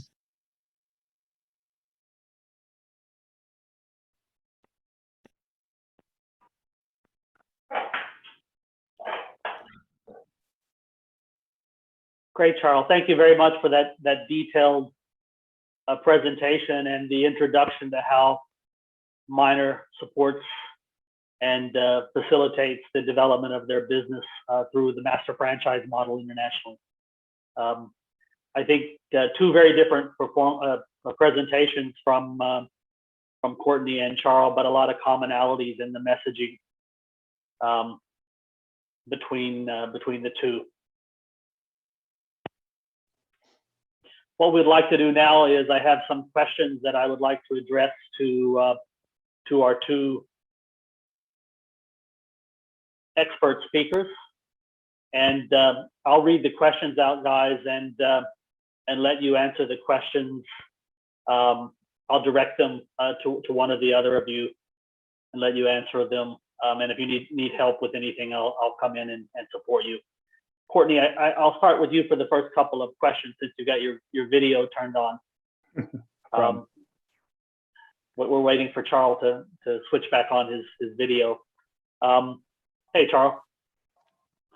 Great, Charles. Thank you very much for that detailed presentation and the introduction to how Minor supports and facilitates the development of their business through the master franchise model internationally. I think two very different presentations from Courtney and Charles, but a lot of commonalities in the messaging between the two. What we'd like to do now is I have some questions that I would like to address to our two expert speakers, and I'll read the questions out, guys, and let you answer the questions. I'll direct them to one or the other of you and let you answer them. And if you need help with anything, I'll come in and support you. Courtney, I'll start with you for the first couple of questions since you got your video turned on. We're waiting for Charles to switch back on his video. Hey, Charles.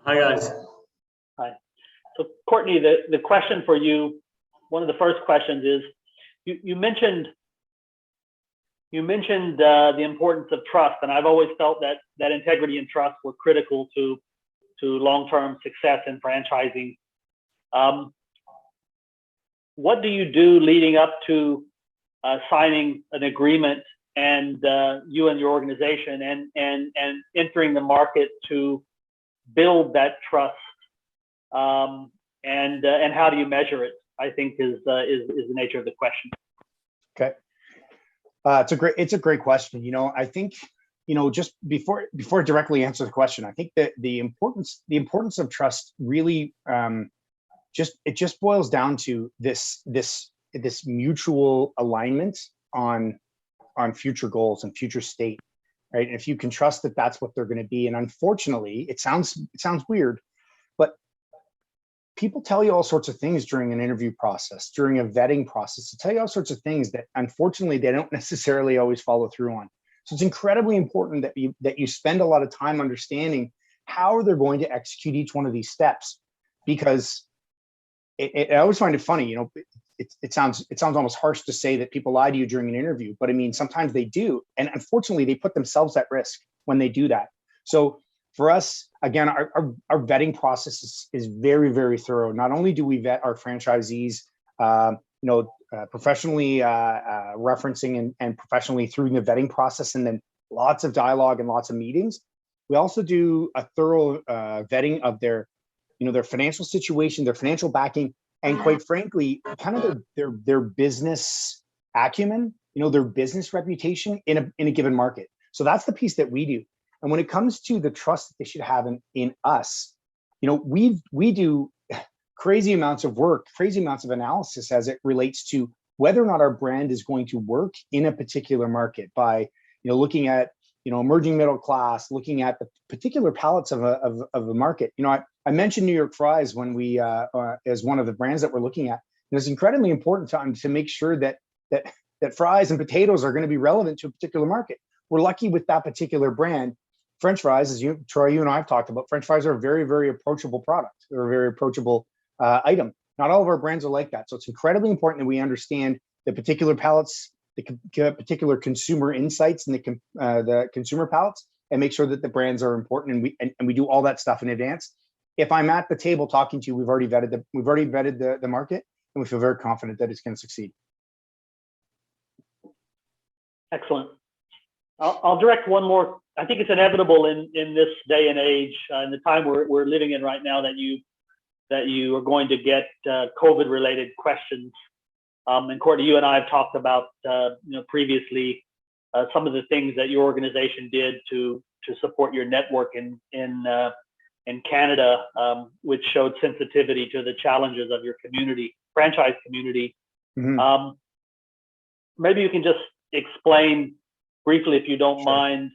Hi, guys. Hi. So, Courtney, the question for you, one of the first questions is, you mentioned You mentioned the importance of trust, and I've always felt that integrity and trust were critical to long-term success in franchising. What do you do leading up to signing an agreement and you and your organization and entering the market to build that trust? And how do you measure it, I think is the nature of the question. Okay. It's a great question. You know, I think, you know, just before I directly answer the question, I think that the importance of trust really just boils down to this mutual alignment on future goals and future state, right? And if you can trust that that's what they're going to be, and unfortunately, it sounds weird, but people tell you all sorts of things during an interview process, during a vetting process, to tell you all sorts of things that unfortunately they don't necessarily always follow through on. So it's incredibly important that you spend a lot of time understanding how they're going to execute each one of these steps, because I always find it funny, you know, it sounds almost harsh to say that people lie to you during an interview, but I mean, sometimes they do. And unfortunately, they put themselves at risk when they do that. So for us, again, our vetting process is very, very thorough. Not only do we vet our franchisees, professionally referencing and professionally through the vetting process, and then lots of dialogue and lots of meetings, we also do a thorough vetting of their financial situation, their financial backing, and quite frankly, kind of their business acumen, you know, their business reputation in a given market. So that's the piece that we do. And when it comes to the trust that they should have in us, you know, we do crazy amounts of work, crazy amounts of analysis as it relates to whether or not our brand is going to work in a particular market by, you know, looking at, you know, emerging middle class, looking at the particular palettes of a market. You know, I mentioned New York fries when we as one of the brands that we're looking at. And it's incredibly important to make sure that fries and potatoes are going to be relevant to a particular market. We're lucky with that particular brand. French fries, as Troy, you and I have talked about, French fries are a very, very approachable product. They're a very approachable item. Not all of our brands are like that. So it's incredibly important that we understand the particular palettes, the particular consumer insights and the consumer palettes, and make sure that the brands are important, and we do all that stuff in advance. If I'm at the table talking to you, we've already vetted the market, and we feel very confident that it's going to succeed. Excellent. I'll direct one more. I think it's inevitable in this day and age, in the time we're living in right now, that you are going to get COVID-related questions. And Courtney, you and I have talked about previously some of the things that your organization did to support your network in Canada, which showed sensitivity to the challenges of your franchise community. Mm-hmm. Maybe you can just explain briefly, if you don't mind,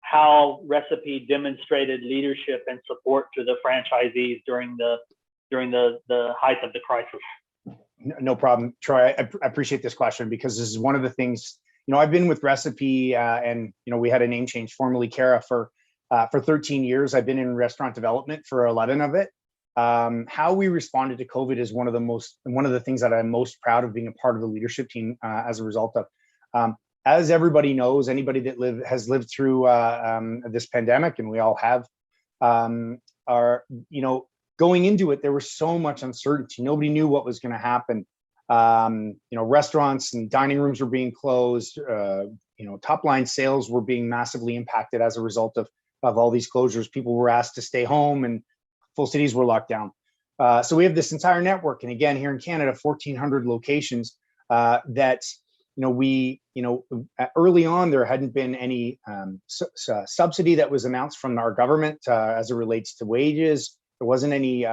how Recipe demonstrated leadership and support to the franchisees during the height of the crisis. No problem, Troy. I appreciate this question, because this is one of the things, you know, I've been with Recipe and, you know, we had a name change, formerly Cara, for 13 years. I've been in restaurant development for 11 of it. How we responded to COVID is one of the things that I'm most proud of being a part of the leadership team as a result of. As everybody knows, anybody that has lived through this pandemic, and we all have, going into it, there was so much uncertainty. Nobody knew what was going to happen. Restaurants and dining rooms were being closed. Top line sales were being massively impacted as a result of all these closures. People were asked to stay home, and full cities were locked down. So we have this entire network, and again, here in Canada, 1,400 locations that. Early on, there hadn't been any subsidy that was announced from our government as it relates to wages. There wasn't any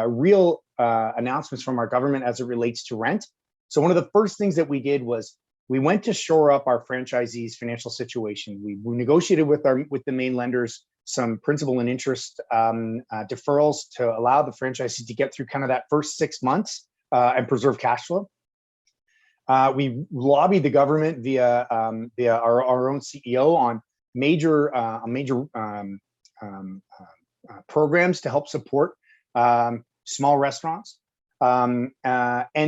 real announcements from our government as it relates to rent. So one of the first things that we did was we went to shore up our franchisees' financial situation. We negotiated with the main lenders some principal and interest deferrals to allow the franchisees to get through kind of that first 6 months and preserve cash flow. We lobbied the government via our own CEO on major programs to help support small restaurants. And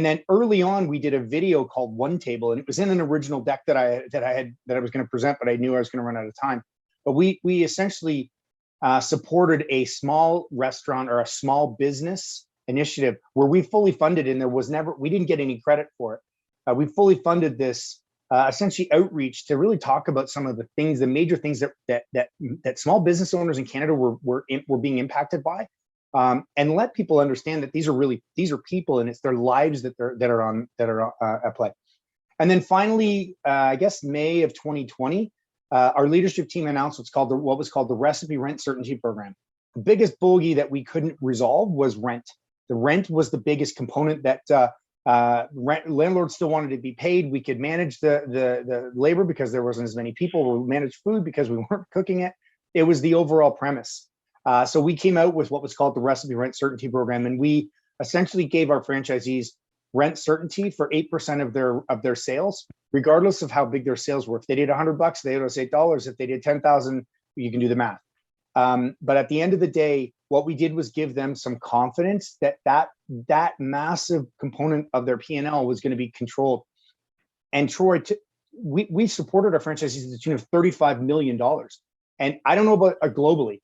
then early on, we did a video called One Table, and it was in an original deck that I was going to present, but I knew I was going to run out of time. But we essentially supported a small restaurant or a small business initiative where we fully funded, and we didn't get any credit for it. We fully funded this essentially outreach to really talk about some of the major things that small business owners in Canada were being impacted by, and let people understand that these are people, and it's their lives that are at play. And then finally, I guess May of 2020, our leadership team announced what was called the Recipe Rent Certainty Program. The biggest bogey that we couldn't resolve was rent. The rent was the biggest component that landlords still wanted to be paid. We could manage the labor because there wasn't as many people. We managed food because we weren't cooking it. It was the overall premise. So we came out with what was called the Recipe Rent Certainty Program, and we essentially gave our franchisees rent certainty for 8% of their sales, regardless of how big their sales were. If they did $100, they owed us $8. If they did 10,000, you can do the math. But at the end of the day, what we did was give them some confidence that massive component of their P&L was going to be controlled. And Troy, we supported our franchisees to the tune of $35 million. And I don't know about globally,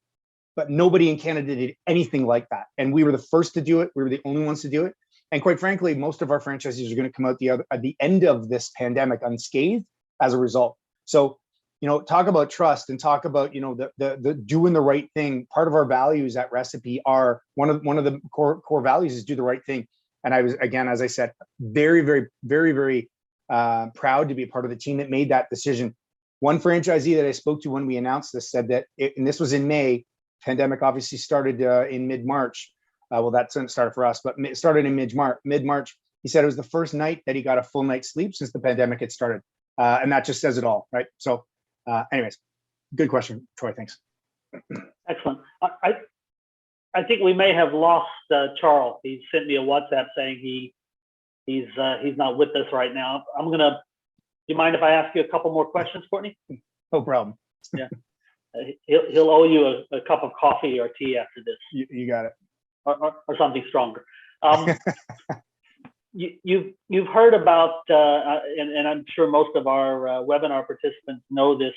but nobody in Canada did anything like that. And we were the first to do it. We were the only ones to do it. And quite frankly, most of our franchisees are going to come out at the end of this pandemic unscathed as a result. So, talk about trust and talk about, the doing the right thing. Part of our values at Recipe are one of the core values is do the right thing. And I was, again, as I said, very, very, very, very proud to be a part of the team that made that decision. One franchisee that I spoke to when we announced this said that, and this was in May, pandemic obviously started in mid-March. Well, that didn't start for us, but it started in mid-March. He said it was the first night that he got a full night's sleep since the pandemic had started. And that just says it all, right? So anyways, good question, Troy, thanks. Excellent. I think we may have lost Charles. He sent me a WhatsApp saying he's not with us right now. Do you mind if I ask you a couple more questions, Courtney? No problem. Yeah. He'll owe you a cup of coffee or tea after this. You got it. Or something stronger. You've heard about, and I'm sure most of our webinar participants know this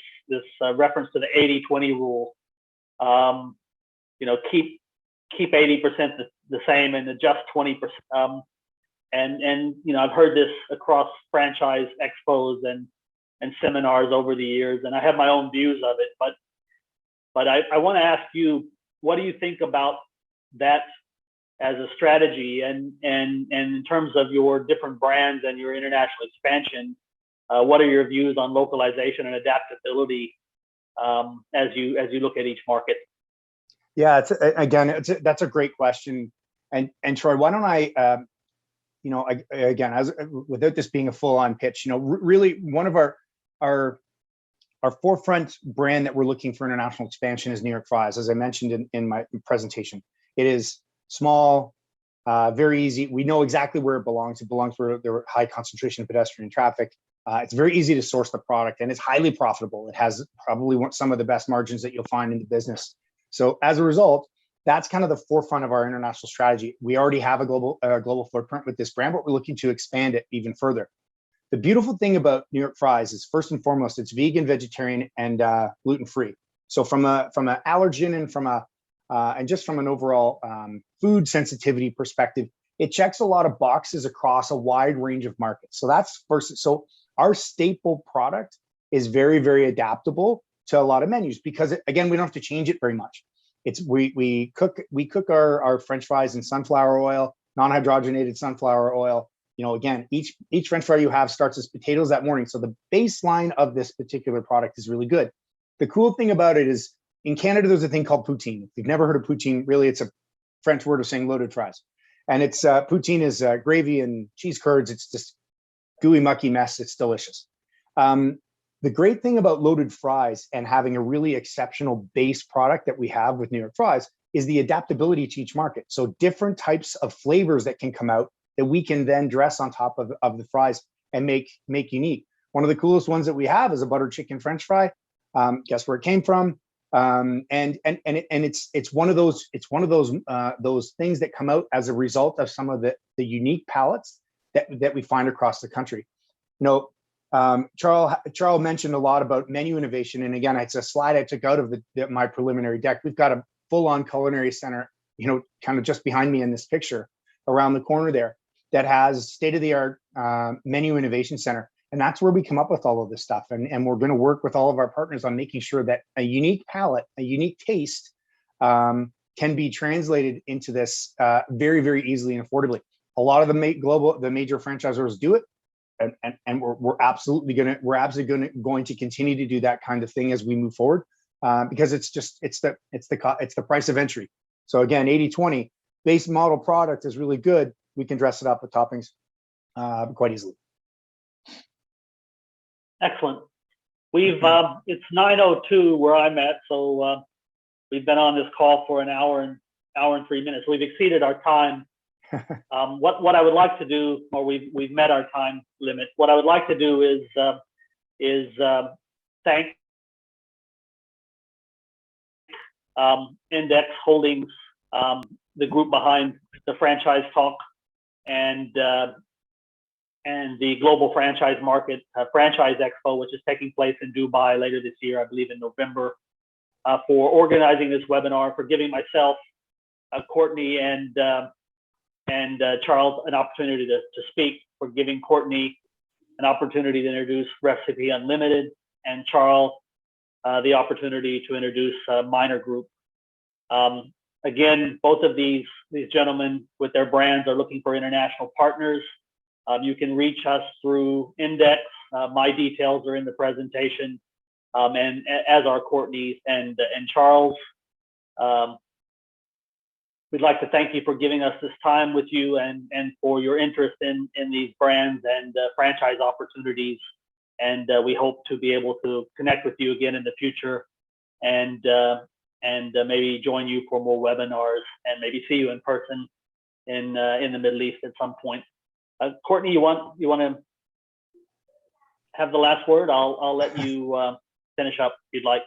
reference to the 80-20 rule. Keep 80% the same and adjust 20%. And I've heard this across franchise expos and seminars over the years, and I have my own views of it. But I want to ask you, what do you think about that as a strategy, and in terms of your different brands and your international expansion, what are your views on localization and adaptability as you look at each market? Yeah, that's a great question, and Troy, why don't I, without this being a full-on pitch, really one of our forefront brand that we're looking for international expansion is New York Fries. As I mentioned in my presentation, it is small, very easy. We know exactly where it belongs. It belongs where there are high concentration of pedestrian traffic. It's very easy to source the product, and it's highly profitable. It has probably some of the best margins that you'll find in the business. So as a result, that's kind of the forefront of our international strategy. We already have a global footprint with this brand, but we're looking to expand it even further. The beautiful thing about New York Fries is, first and foremost, it's vegan, vegetarian, and gluten-free. So from an allergen and just from an overall food sensitivity perspective, it checks a lot of boxes across a wide range of markets. So that's first. So our staple product is very, very adaptable to a lot of menus because, again, we don't have to change it very much. We cook our French fries in sunflower oil, non-hydrogenated sunflower oil. Again, each French fry you have starts as potatoes that morning. So the baseline of this particular product is really good. The cool thing about it is, in Canada, there's a thing called poutine. If you've never heard of poutine, really, it's a French word of saying loaded fries. And it's poutine is gravy and cheese curds. It's just gooey, mucky mess. It's delicious. The great thing about loaded fries and having a really exceptional base product that we have with New York Fries is the adaptability to each market. So different types of flavors that can come out that we can then dress on top of the fries and make unique. One of the coolest ones that we have is a butter chicken French fry. Guess where it came from? It's one of those things that come out as a result of some of the unique palettes that we find across the country. Charles mentioned a lot about menu innovation, and again, it's a slide I took out of my preliminary deck. We've got a full-on culinary center, kind of just behind me in this picture, around the corner there, that has state-of-the-art menu innovation center. And that's where we come up with all of this stuff. And we're going to work with all of our partners on making sure that a unique palate, a unique taste can be translated into this very, very easily and affordably. A lot of the major franchisors do it. And we're absolutely going to continue to do that kind of thing as we move forward, because it's the price of entry. So again, 80-20 base model product is really good. We can dress it up with toppings quite easily. Excellent. It's 9:02 where I'm at, so we've been on this call for an hour and 3 minutes. We've exceeded our time. What I would like to do, or we've met our time limit. What I would like to do is thank Index Holdings, the group behind the Franchise Talk, and the Global Franchise Market Franchise Expo, which is taking place in Dubai later this year, I believe in November, for organizing this webinar, for giving myself, Courtney, and Charles an opportunity to speak, for giving Courtney an opportunity to introduce Recipe Unlimited, and Charles the opportunity to introduce Minor Group. Again, both of these gentlemen with their brands are looking for international partners. You can reach us through Index. My details are in the presentation, and as are Courtney's and Charles. We'd like to thank you for giving us this time with you, and for your interest in these brands and franchise opportunities. And we hope to be able to connect with you again in the future, and maybe join you for more webinars, and maybe see you in person in the Middle East at some point. Courtney, you want to have the last word? I'll let you finish up if you'd like.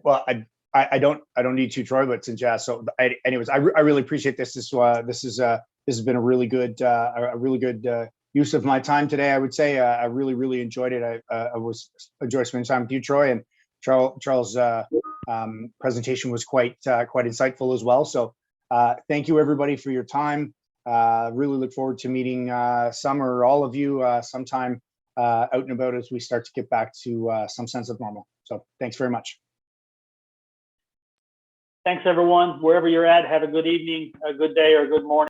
Well, I don't need to, Troy, but since so anyways, I really appreciate this. This has been a really good use of my time today. I would say I really enjoyed it. I enjoyed spending time with you, Troy, and Charles' presentation was quite insightful as well. So thank you everybody for your time. Really look forward to meeting some or all of you sometime out and about as we start to get back to some sense of normal. So thanks very much. Thanks everyone, wherever you're at. Have a good evening, a good day, or a good morning.